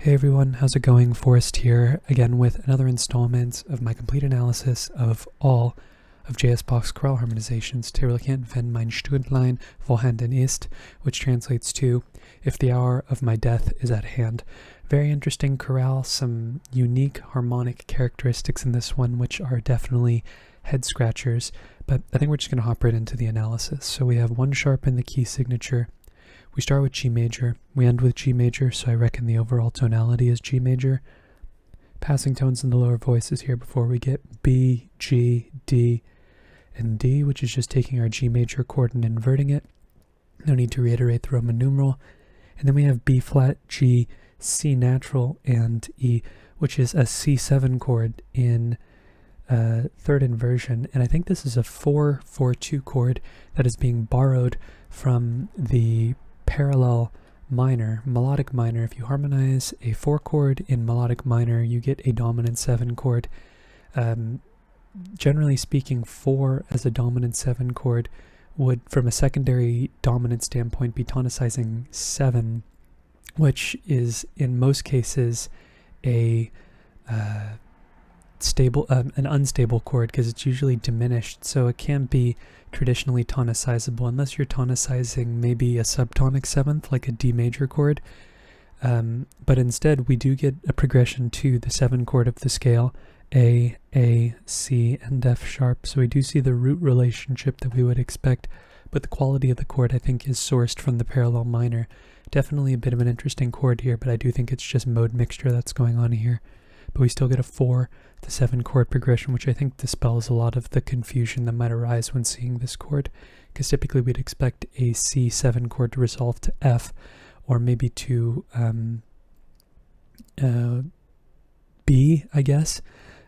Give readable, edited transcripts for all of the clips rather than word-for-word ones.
Hey everyone, how's it going? Forrest here, again with another installment of my complete analysis of all of Bach's chorale harmonizations. Today we're looking at Wenn mein Stündlein vorhanden ist, which translates to if the hour of my death is at hand. Very interesting chorale, some unique harmonic characteristics in this one, which are definitely head scratchers, but I think we're just going to hop right into the analysis. So we have one sharp in the key signature. We start with G major, we end with G major, so I reckon the overall tonality is G major. Passing tones in the lower voices here before we get B, G, D, and D, which is just taking our G major chord and inverting it. No need to reiterate the Roman numeral. And then we have B flat, G, C natural, and E, which is a C7 chord in third inversion. And I think this is a 4-4-2 chord that is being borrowed from the parallel minor, melodic minor. If you harmonize a 4 chord in melodic minor, you get a dominant 7 chord. Generally speaking, 4 as a dominant 7 chord would, from a secondary dominant standpoint, be tonicizing 7, which is in most cases a an unstable chord because it's usually diminished, so it can't be traditionally tonicizable unless you're tonicizing maybe a subtonic 7th like a D major chord. But instead we do get a progression to the 7 chord of the scale, A, C, and F sharp, so we do see the root relationship that we would expect, but the quality of the chord I think is sourced from the parallel minor. Definitely a bit of an interesting chord here, but I do think it's just mode mixture that's going on here. But we still get a 4 to 7 chord progression, which I think dispels a lot of the confusion that might arise when seeing this chord, because typically we'd expect a C7 chord to resolve to F, or maybe to B, I guess,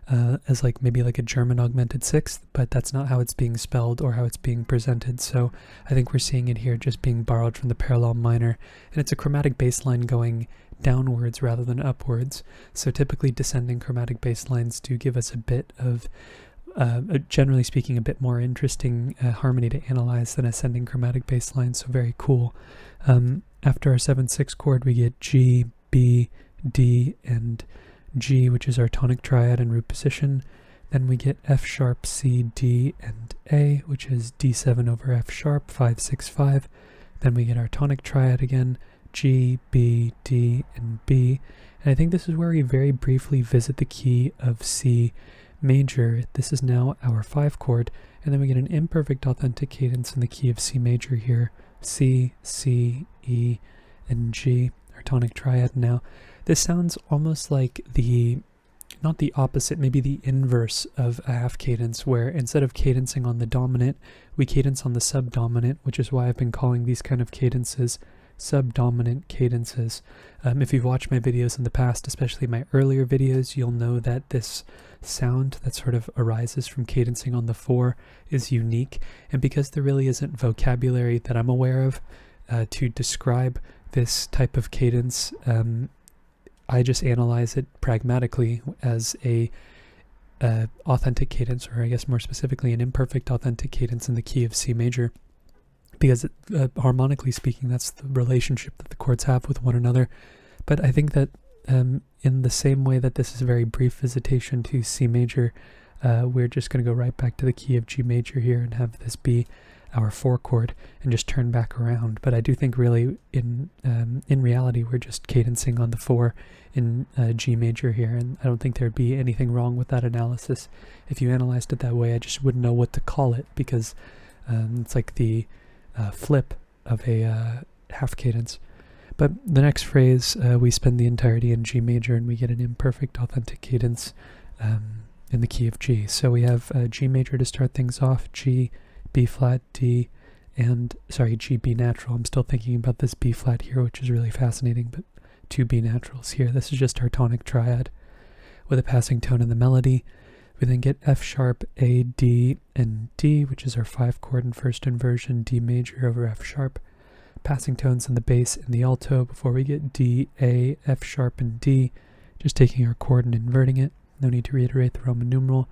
as like maybe like a German augmented sixth, but that's not how it's being spelled or how it's being presented. So I think we're seeing it here just being borrowed from the parallel minor, and it's a chromatic bass line going downwards rather than upwards. So typically descending chromatic bass lines do give us a bit of, generally speaking, a bit more interesting harmony to analyze than ascending chromatic bass lines, so very cool. After our 7-6 chord we get G, B, D, and G, which is our tonic triad and root position. Then we get F sharp, C, D, and A, which is D7 over F sharp, 5-6-5. Then we get our tonic triad again, G, B, D, and B. And I think this is where we very briefly visit the key of C major. This is now our 5 chord, and then we get an imperfect authentic cadence in the key of C major here. C, C, E, and G, our tonic triad now. This sounds almost like not the opposite, maybe the inverse of a half cadence, where instead of cadencing on the dominant, we cadence on the subdominant, which is why I've been calling these kind of cadences subdominant cadences. If you've watched my videos in the past, especially my earlier videos, you'll know that this sound that sort of arises from cadencing on the 4 is unique, and because there really isn't vocabulary that I'm aware of to describe this type of cadence, I just analyze it pragmatically as a authentic cadence, or I guess more specifically an imperfect authentic cadence in the key of C major, because harmonically speaking that's the relationship that the chords have with one another. But I think that in the same way that this is a very brief visitation to C major, we're just going to go right back to the key of G major here and have this be our 4 chord and just turn back around. But I do think really in reality we're just cadencing on the 4 in G major here, and I don't think there'd be anything wrong with that analysis. If you analyzed it that way, I just wouldn't know what to call it, because it's like the flip of a half cadence. But the next phrase, we spend the entirety in G major and we get an imperfect authentic cadence in the key of G. So we have G major to start things off, G, B flat, D, and G, B natural. I'm still thinking about this B flat here, which is really fascinating, but 2 B naturals here. This is just our tonic triad with a passing tone in the melody. We then get F sharp, A, D, and D, which is our 5 chord in first inversion, D major over F sharp. Passing tones in the bass and the alto before we get D, A, F sharp, and D, just taking our chord and inverting it. No need to reiterate the Roman numeral.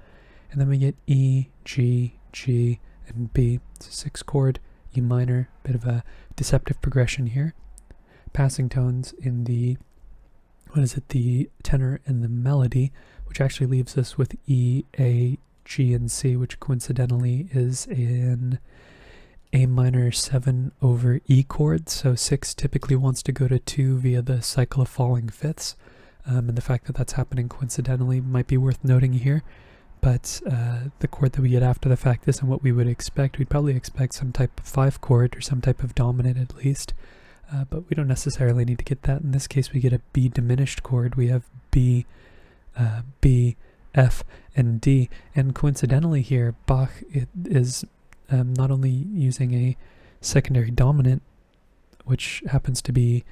And then we get E, G, G, and B. It's a 6 chord, E minor, bit of a deceptive progression here. Passing tones in the the tenor and the melody, which actually leaves us with E, A, G, and C, which coincidentally is an A minor 7 over E chord. So 6 typically wants to go to 2 via the cycle of falling fifths, and the fact that that's happening coincidentally might be worth noting here. But the chord that we get after the fact isn't what we would expect. We'd probably expect some type of 5 chord or some type of dominant at least, but we don't necessarily need to get that. In this case, we get a B diminished chord. We have B, B, F, and D. And coincidentally here, Bach is not only using a secondary dominant, which happens to be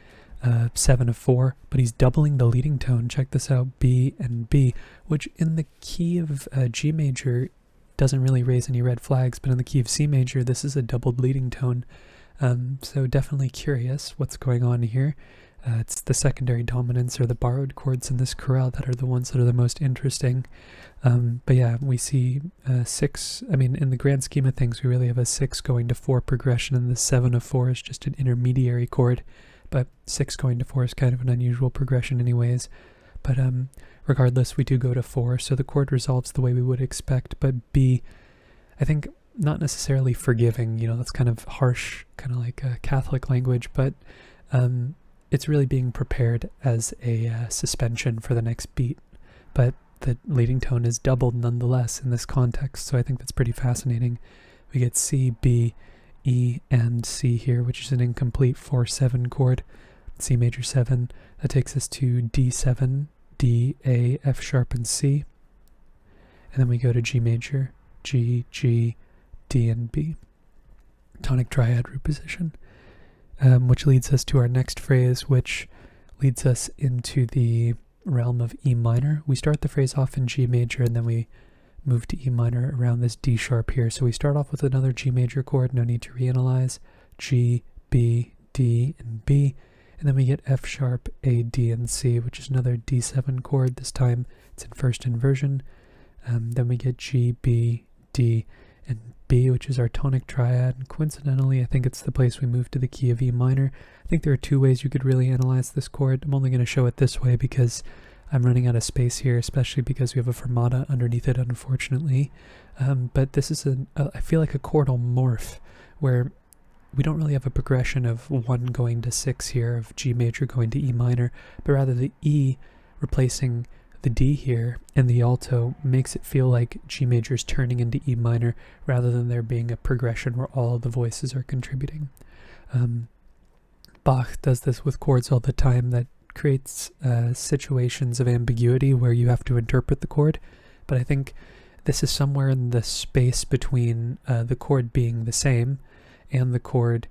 7 of 4, but he's doubling the leading tone. Check this out, B and B, which in the key of G major doesn't really raise any red flags, but in the key of C major, this is a doubled leading tone. So definitely curious what's going on here. It's the secondary dominants or the borrowed chords in this chorale that are the ones that are the most interesting. But yeah, we see 6, I mean, in the grand scheme of things, we really have a 6 going to 4 progression, and the 7 of 4 is just an intermediary chord, but 6 going to 4 is kind of an unusual progression anyways. But regardless, we do go to 4, so the chord resolves the way we would expect. But B, I think, not necessarily forgiving, that's kind of harsh, kind of like a Catholic language, but it's really being prepared as a suspension for the next beat. But the leading tone is doubled nonetheless in this context, so I think that's pretty fascinating. We get C, B, E, and C here, which is an incomplete 4-7 chord. C major 7, that takes us to D7, D, A, F sharp, and C. And then we go to G major, G, G, D, and B. Tonic triad root position, which leads us to our next phrase, which leads us into the realm of E minor. We start the phrase off in G major, and then we move to E minor around this D sharp here. So we start off with another G major chord, no need to reanalyze. G, B, D, and B. And then we get F sharp, A, D, and C, which is another D7 chord. This time it's in first inversion. Then we get G, B, D, and B, which is our tonic triad. And coincidentally, I think it's the place we move to the key of E minor. I think there are 2 ways you could really analyze this chord. I'm only going to show it this way because I'm running out of space here, especially because we have a fermata underneath it, unfortunately. But this is I feel like a chordal morph, where we don't really have a progression of 1 going to 6 here, of G major going to E minor, but rather the E replacing the D here and the alto makes it feel like G major is turning into E minor rather than there being a progression where all of the voices are contributing. Bach does this with chords all the time that creates situations of ambiguity where you have to interpret the chord, but I think this is somewhere in the space between the chord being the same and the chord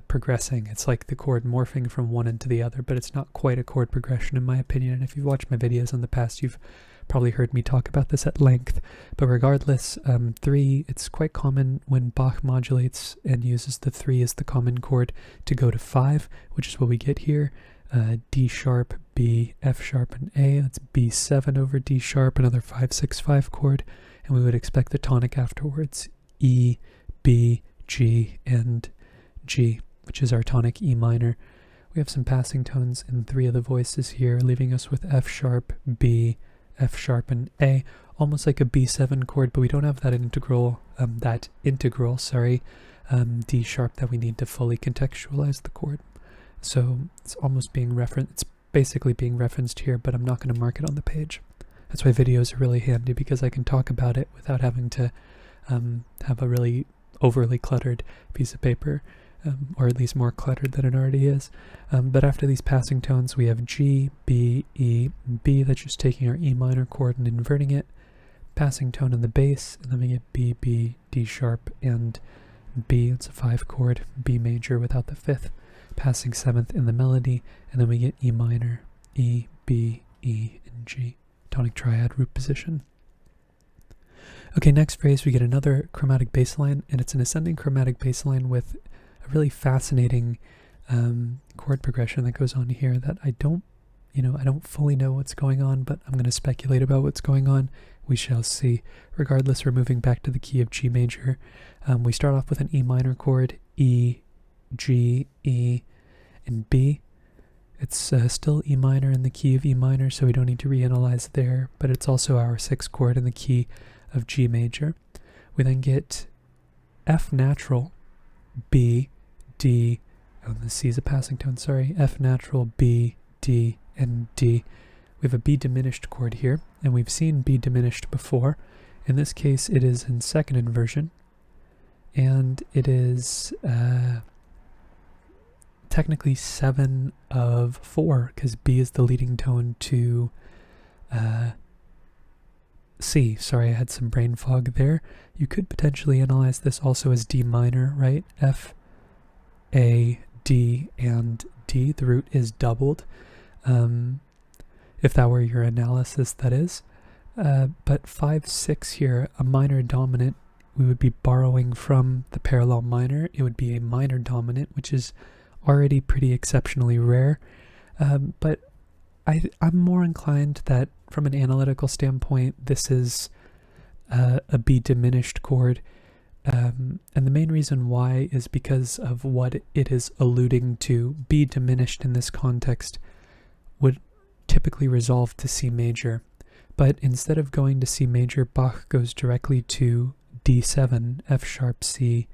progressing. It's like the chord morphing from one into the other, but it's not quite a chord progression in my opinion. And if you've watched my videos in the past, you've probably heard me talk about this at length. But regardless, 3, it's quite common when Bach modulates and uses the 3 as the common chord to go to 5, which is what we get here. D sharp, B, F sharp, and A. That's B7 over D sharp, another 5-6-5 chord. And we would expect the tonic afterwards. E, B, G, and G, which is our tonic E minor. We have some passing tones in 3 of the voices here, leaving us with F sharp, B, F sharp, and A, almost like a B7 chord, but we don't have that integral, D sharp that we need to fully contextualize the chord. So it's almost being referenced, it's basically being referenced here, but I'm not going to mark it on the page. That's why videos are really handy, because I can talk about it without having to have a really overly cluttered piece of paper, or at least more cluttered than it already is. But after these passing tones, we have G, B, E, and B. That's just taking our E minor chord and inverting it. Passing tone in the bass, and then we get B, B, D sharp, and B. It's a 5 chord, B major without the 5th. Passing 7th in the melody, and then we get E minor, E, B, E, and G. Tonic triad root position. Okay, next phrase, we get another chromatic bass line, and it's an ascending chromatic bass line with a really fascinating chord progression that goes on here that I don't fully know what's going on, but I'm going to speculate about what's going on. We shall see. Regardless, we're moving back to the key of G major. We start off with an E minor chord, E, G, E, and B. It's still E minor in the key of E minor, so we don't need to reanalyze there, but it's also our 6th chord in the key of G major. We then get F natural, B, D, oh, the C is a passing tone, sorry, F natural, B, D, and D. We have a B diminished chord here, and we've seen B diminished before. In this case, it is in 2nd inversion, and it is technically 7 of 4, because B is the leading tone to C. Sorry, I had some brain fog there. You could potentially analyze this also as D minor, right? F, A, D, and D. The root is doubled. If that were your analysis, that is. But 5-6 here, a minor dominant, we would be borrowing from the parallel minor. It would be a minor dominant, which is already pretty exceptionally rare. But I'm more inclined that from an analytical standpoint, this is a B diminished chord. And the main reason why is because of what it is alluding to. B diminished in this context would typically resolve to C major. But instead of going to C major, Bach goes directly to D7, F sharp, C,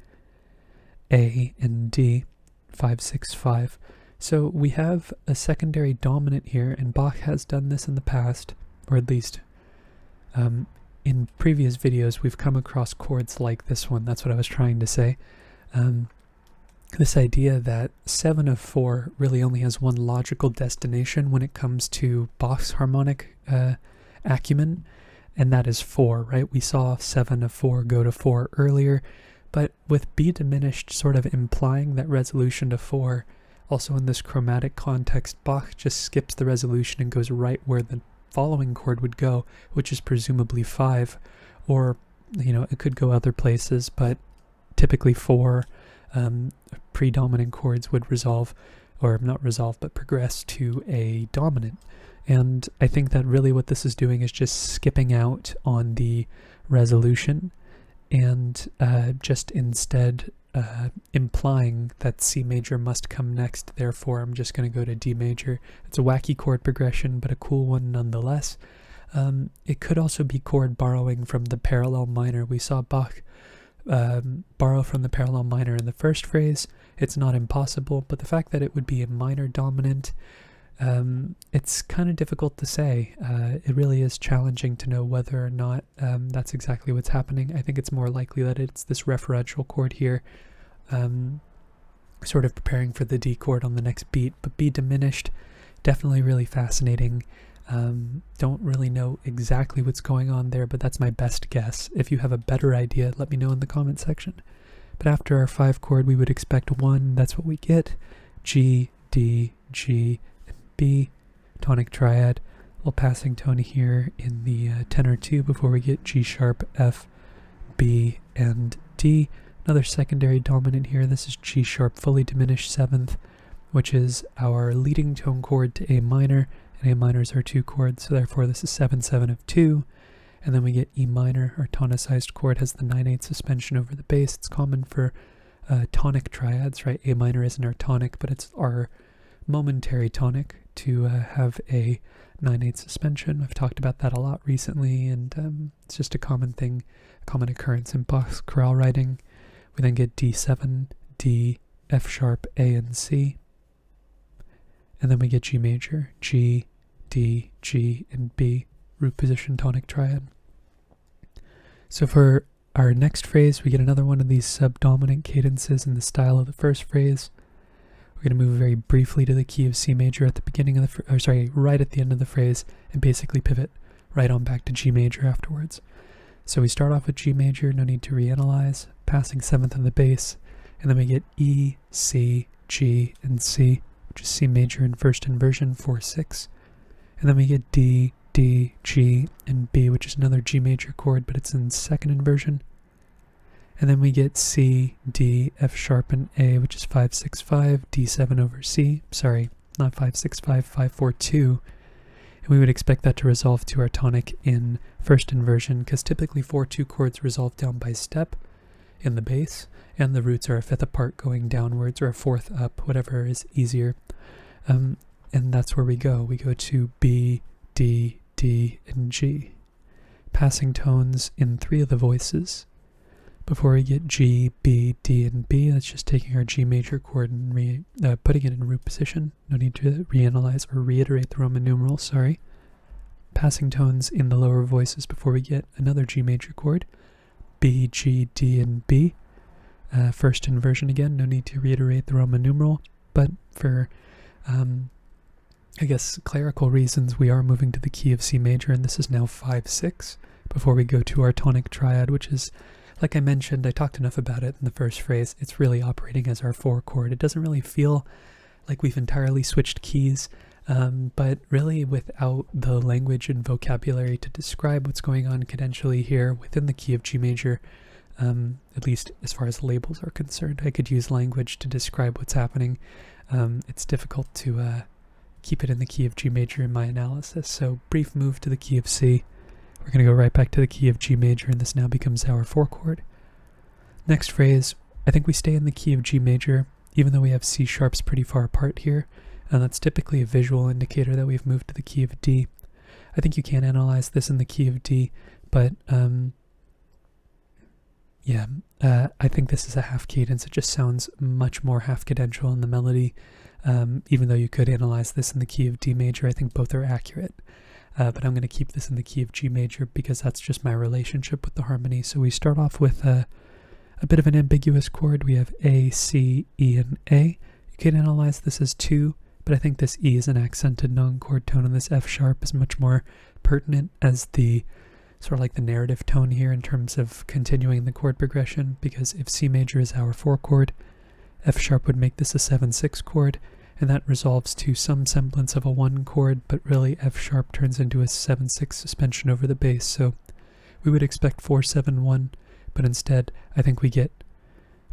A, and D, 5-6-5. So we have a secondary dominant here, and Bach has done this in the past, or at least in previous videos we've come across chords like this one. That's what I was trying to say. This idea that 7 of 4 really only has one logical destination when it comes to Bach's harmonic acumen, and that is 4, right? We saw 7 of 4 go to 4 earlier, but with B diminished sort of implying that resolution to 4, also in this chromatic context, Bach just skips the resolution and goes right where the following chord would go, which is presumably 5, or, it could go other places, but typically 4 predominant chords would resolve, or not resolve, but progress to a dominant. And I think that really what this is doing is just skipping out on the resolution and just instead implying that C major must come next. Therefore, I'm just going to go to D major. It's a wacky chord progression, but a cool one nonetheless. It could also be chord borrowing from the parallel minor. We saw Bach borrow from the parallel minor in the first phrase. It's not impossible, but the fact that it would be a minor dominant, it's kind of difficult to say. It really is challenging to know whether or not that's exactly what's happening. I think it's more likely that it's this referential chord here, sort of preparing for the D chord on the next beat, but B diminished, definitely really fascinating. Don't really know exactly what's going on there, but that's my best guess. If you have a better idea, let me know in the comment section. But after our 5 chord, we would expect 1. That's what we get. G, D, G, and B. Tonic triad. Little passing tone here in the tenor 2 before we get G sharp, F, B, and D. Another secondary dominant here. This is G sharp fully diminished 7th, which is our leading tone chord to A minor. And A minor is our 2 chord, so therefore this is 7-7 of 2. And then we get E minor, our tonicized chord, has the 9/8 suspension over the bass. It's common for tonic triads, right? A minor isn't our tonic, but it's our momentary tonic to have a 9/8 suspension. I've talked about that a lot recently, and it's just a common thing, a common occurrence in Bach's chorale writing. We then get D7, D, F sharp, A, and C. And then we get G major, G, D, G, and B, root position tonic triad. So for our next phrase, we get another one of these subdominant cadences in the style of the first phrase. We're going to move very briefly to the key of C major at the beginning of the right at the end of the phrase, and basically pivot right on back to G major afterwards. So we start off with G major, no need to reanalyze, passing 7th on the bass, and then we get E, C, G, and C, which is C major in first inversion, 4-6. And then we get D, D, G, and B, which is another G major chord, but it's in second inversion. And then we get C, D, F sharp, and A, which is 5-6-5, D7 over C. Sorry, not 5-6-5, 5-4-2. And we would expect that to resolve to our tonic in first inversion, because typically 4-2 chords resolve down by step in the bass, and the roots are a 5th apart going downwards, or a 4th up, whatever is easier. and that's where we go. We go to B, D, D, and G. Passing tones in 3 of the voices. Before we get G, B, D, and B, that's just taking our G major chord and putting it in root position. No need to reanalyze or reiterate the Roman numerals, sorry. Passing tones in the lower voices before we get another G major chord. B, G, D, and B. First inversion again, no need to reiterate the Roman numeral, but for, I guess, clerical reasons, we are moving to the key of C major, and this is now 5-6, before we go to our tonic triad, which is, like I mentioned, I talked enough about it in the first phrase, it's really operating as our 4 chord. It doesn't really feel like we've entirely switched keys, but really without the language and vocabulary to describe what's going on cadentially here within the key of G major, at least as far as labels are concerned. I could use language to describe what's happening. It's difficult to keep it in the key of G major in my analysis, so brief move to the key of C. We're going to go right back to the key of G major, and this now becomes our 4 chord. Next phrase, I think we stay in the key of G major, even though we have C sharps pretty far apart here, and that's typically a visual indicator that we've moved to the key of D. I think you can analyze this in the key of D, but I think this is a half cadence. It just sounds much more half cadential in the melody, even though you could analyze this in the key of D major. I think both are accurate. But I'm going to keep this in the key of G major because that's just my relationship with the harmony. So we start off with a bit of an ambiguous chord. We have A, C, E, and A. You can analyze this as 2, but I think this E is an accented non-chord tone, and this F sharp is much more pertinent as the sort of like the narrative tone here in terms of continuing the chord progression, because if C major is our 4 chord, F sharp would make this a 7-6 chord, and that resolves to some semblance of a 1 chord, but really F sharp turns into a 7-6 suspension over the bass. So we would expect 4-7-1, but instead I think we get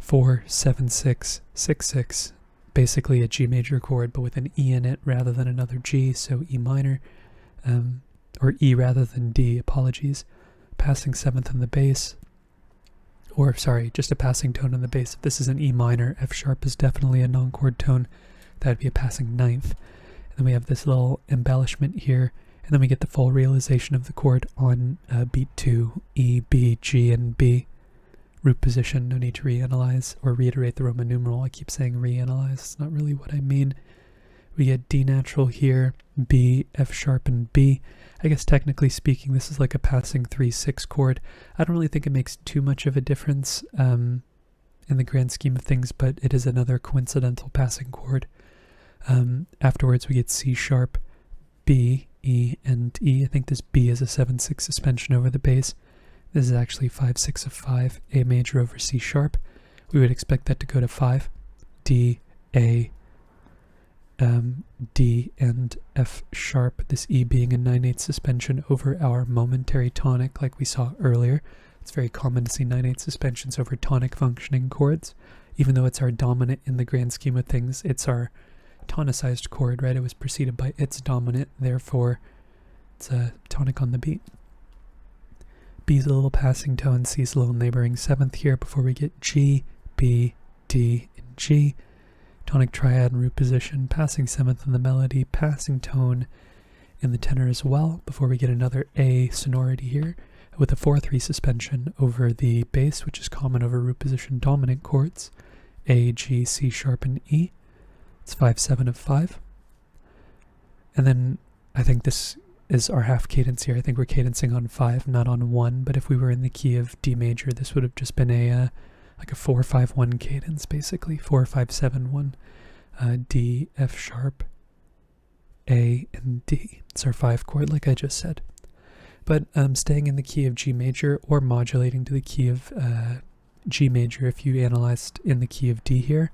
4-7-6-6-6, basically a G major chord, but with an E in it rather than another G, so E minor, or E rather than D, apologies. Passing 7th in the bass, or sorry, just a passing tone in the bass. If this is an E minor, F sharp is definitely a non-chord tone. That would be a passing 9th. And then we have this little embellishment here, and then we get the full realization of the chord on beat 2, E, B, G, and B. Root position, no need to reanalyze or reiterate the Roman numeral. I keep saying reanalyze, it's not really what I mean. We get D natural here, B, F sharp, and B. I guess technically speaking, this is like a passing 3-6 chord. I don't really think it makes too much of a difference in the grand scheme of things, but it is another coincidental passing chord. Afterwards we get C sharp, B, E, and E. I think this B is a 7-6 suspension over the bass. This is actually 5-6 of 5, A major over C sharp. We would expect that to go to 5, D, A, D, and F sharp, this E being a 9/8 suspension over our momentary tonic like we saw earlier. It's very common to see 9/8 suspensions over tonic functioning chords. Even though it's our dominant in the grand scheme of things, it's our tonicized chord, right? It was preceded by its dominant, therefore it's a tonic on the beat. B's a little passing tone, C's a little neighboring 7th here before we get G, B, D, and G. Tonic triad and root position, passing 7th in the melody, passing tone in the tenor as well before we get another A sonority here with a 4-3 suspension over the bass, which is common over root position dominant chords, A, G, C sharp, and E. It's 5-7 of 5. And then I think this is our half cadence here. I think we're cadencing on 5, not on 1, but if we were in the key of D major, this would have just been a like a 4-5-1 cadence, basically 4-5-7-1, D, F sharp, A, and D. It's our 5 chord, like I just said. But staying in the key of G major or modulating to the key of G major, if you analyzed in the key of D here,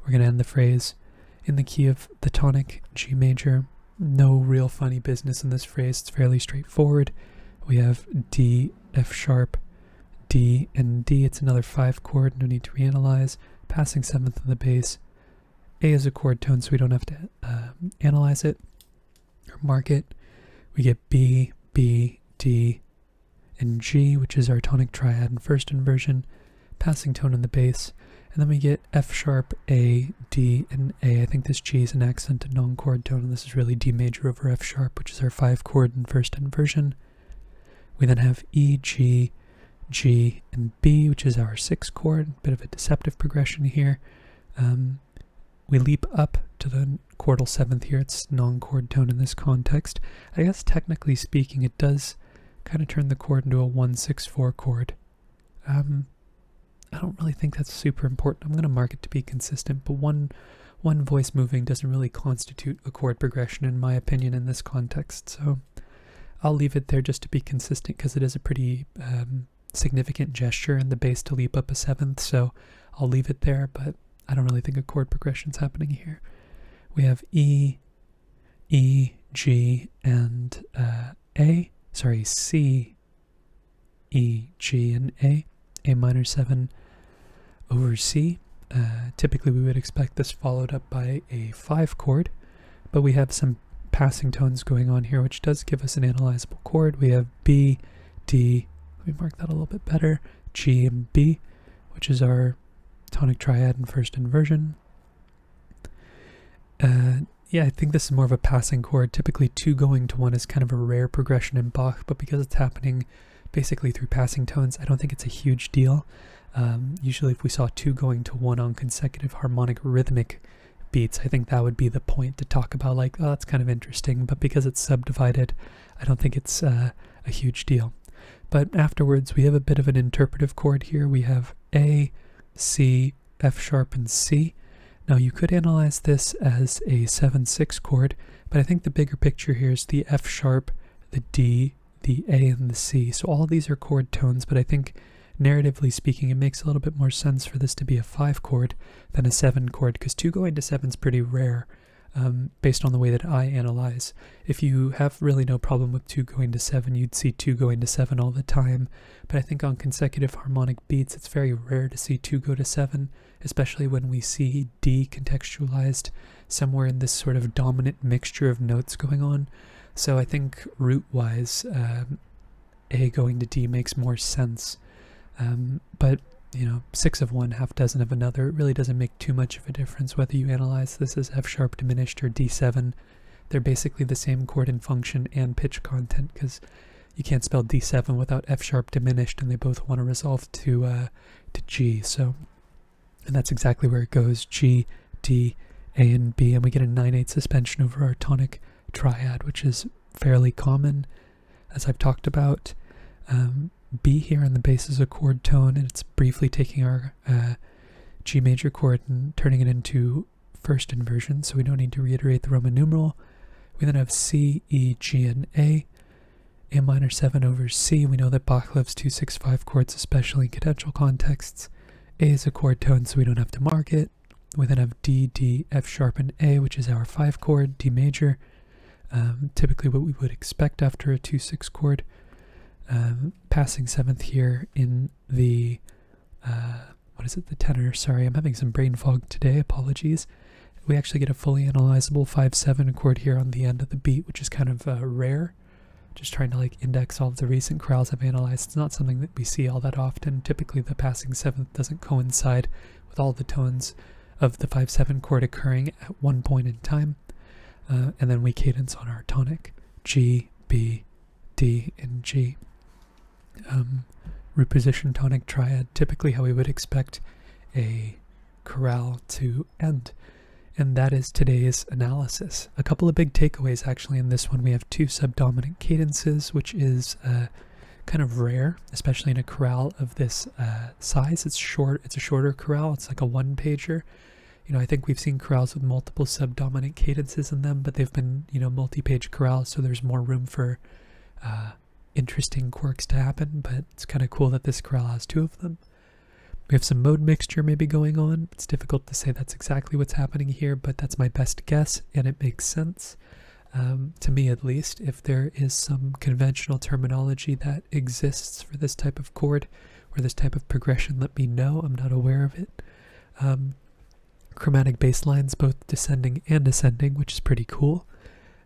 we're going to end the phrase in the key of the tonic G major. No real funny business in this phrase. It's fairly straightforward. We have D, F sharp, D, and D. It's another 5 chord. No need to reanalyze. Passing 7th in the bass. A is a chord tone, so we don't have to analyze it or mark it. We get B, B, D, and G, which is our tonic triad and first inversion. Passing tone in the bass. And then we get F sharp, A, D, and A. I think this G is an accented non-chord tone, and this is really D major over F sharp, which is our 5 chord in first inversion. We then have E, G, G, and B, which is our 6 chord. Bit of a deceptive progression here. We leap up to the chordal 7th here. It's non-chord tone in this context. I guess technically speaking, it does kind of turn the chord into a 1-6-4 chord. I don't really think that's super important. I'm going to mark it to be consistent, but one voice moving doesn't really constitute a chord progression in my opinion in this context. So I'll leave it there just to be consistent because it is a pretty significant gesture in the bass to leap up a 7th. So I'll leave it there, but I don't really think a chord progression is happening here. We have E, E, G, and C, E, G, and A minor 7 over C. Typically we would expect this followed up by a 5 chord, but we have some passing tones going on here, which does give us an analyzable chord. We have B, D, let me mark that a little bit better, G, and B, which is our tonic triad in first inversion. Yeah, I think this is more of a passing chord. Typically 2 going to 1 is kind of a rare progression in Bach, but because it's happening basically through passing tones, I don't think it's a huge deal. Usually if we saw 2 going to 1 on consecutive harmonic rhythmic beats, I think that would be the point to talk about, like, oh, that's kind of interesting, but because it's subdivided, I don't think it's a huge deal. But afterwards, we have a bit of an interpretive chord here. We have A, C, F sharp, and C. Now you could analyze this as a 7-6 chord, but I think the bigger picture here is the F sharp, the D, the A, and the C. So all of these are chord tones, but I think narratively speaking, it makes a little bit more sense for this to be a 5 chord than a 7 chord, because 2 going to 7 is pretty rare based on the way that I analyze. If you have really no problem with 2 going to 7, you'd see 2 going to 7 all the time, but I think on consecutive harmonic beats, it's very rare to see 2 go to 7, especially when we see D contextualized somewhere in this sort of dominant mixture of notes going on. So I think root-wise, A going to D makes more sense. But, 6 of one, half dozen of another, it really doesn't make too much of a difference whether you analyze this as F sharp diminished or D7. They're basically the same chord and function and pitch content, because you can't spell D7 without F sharp diminished, and they both want to resolve to G. So, and that's exactly where it goes, G, D, A, and B, and we get a 9/8 suspension over our tonic triad, which is fairly common, as I've talked about. B here on the bass is a chord tone, and it's briefly taking our G major chord and turning it into first inversion, so we don't need to reiterate the Roman numeral. We then have C, E, G, and A minor 7 over C. We know that Bach loves 2-6-5 chords, especially in cadential contexts. A is a chord tone, so we don't have to mark it. We then have D, D, F sharp, and A, which is our 5 chord, D major. Typically what we would expect after a 2-6 chord. Passing 7th here in the, the tenor. Sorry, I'm having some brain fog today, apologies. We actually get a fully analyzable 5-7 chord here on the end of the beat, which is kind of rare. Just trying to index all of the recent chorales I've analyzed. It's not something that we see all that often. Typically the passing 7th doesn't coincide with all the tones of the 5-7 chord occurring at one point in time. And then we cadence on our tonic, G, B, D, and G. Root position tonic triad, typically how we would expect a chorale to end. And that is today's analysis. A couple of big takeaways actually in this one. We have 2 subdominant cadences, which is kind of rare, especially in a chorale of this size. It's a shorter chorale. It's like a 1-pager. I think we've seen chorales with multiple subdominant cadences in them, but they've been, multi-page chorales, so there's more room for interesting quirks to happen, but it's kind of cool that this chorale has 2 of them. We have some mode mixture maybe going on. It's difficult to say that's exactly what's happening here, but that's my best guess, and it makes sense, to me at least. If there is some conventional terminology that exists for this type of chord or this type of progression, let me know. I'm not aware of it. Chromatic bass lines, both descending and ascending, which is pretty cool.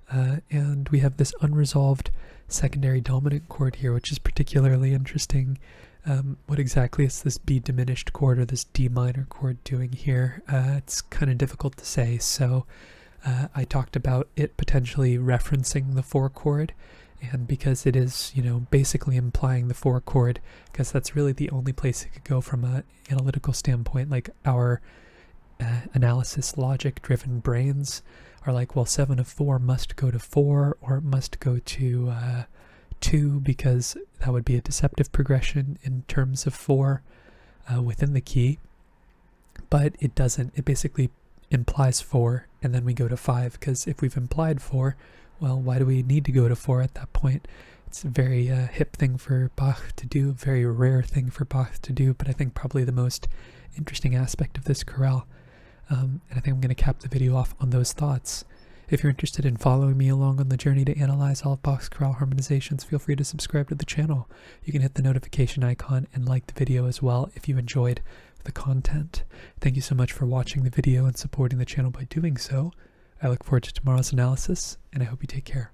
And we have this unresolved secondary dominant chord here, which is particularly interesting. What exactly is this B diminished chord or this D minor chord doing here? It's kind of difficult to say. So I talked about it potentially referencing the 4 chord, and because it is, basically implying the 4 chord, because that's really the only place it could go from an analytical standpoint. Like our analysis logic driven brains are like, well, 7 of 4 must go to 4, or it must go to 2, because that would be a deceptive progression in terms of 4 within the key. But it doesn't. It basically implies 4, and then we go to 5, because if we've implied 4, well, why do we need to go to 4 at that point? It's a very hip thing for Bach to do, a very rare thing for Bach to do, but I think probably the most interesting aspect of this chorale. And I think I'm going to cap the video off on those thoughts. If you're interested in following me along on the journey to analyze all of Bach's chorale harmonizations, feel free to subscribe to the channel. You can hit the notification icon and like the video as well if you enjoyed the content. Thank you so much for watching the video and supporting the channel by doing so. I look forward to tomorrow's analysis, and I hope you take care.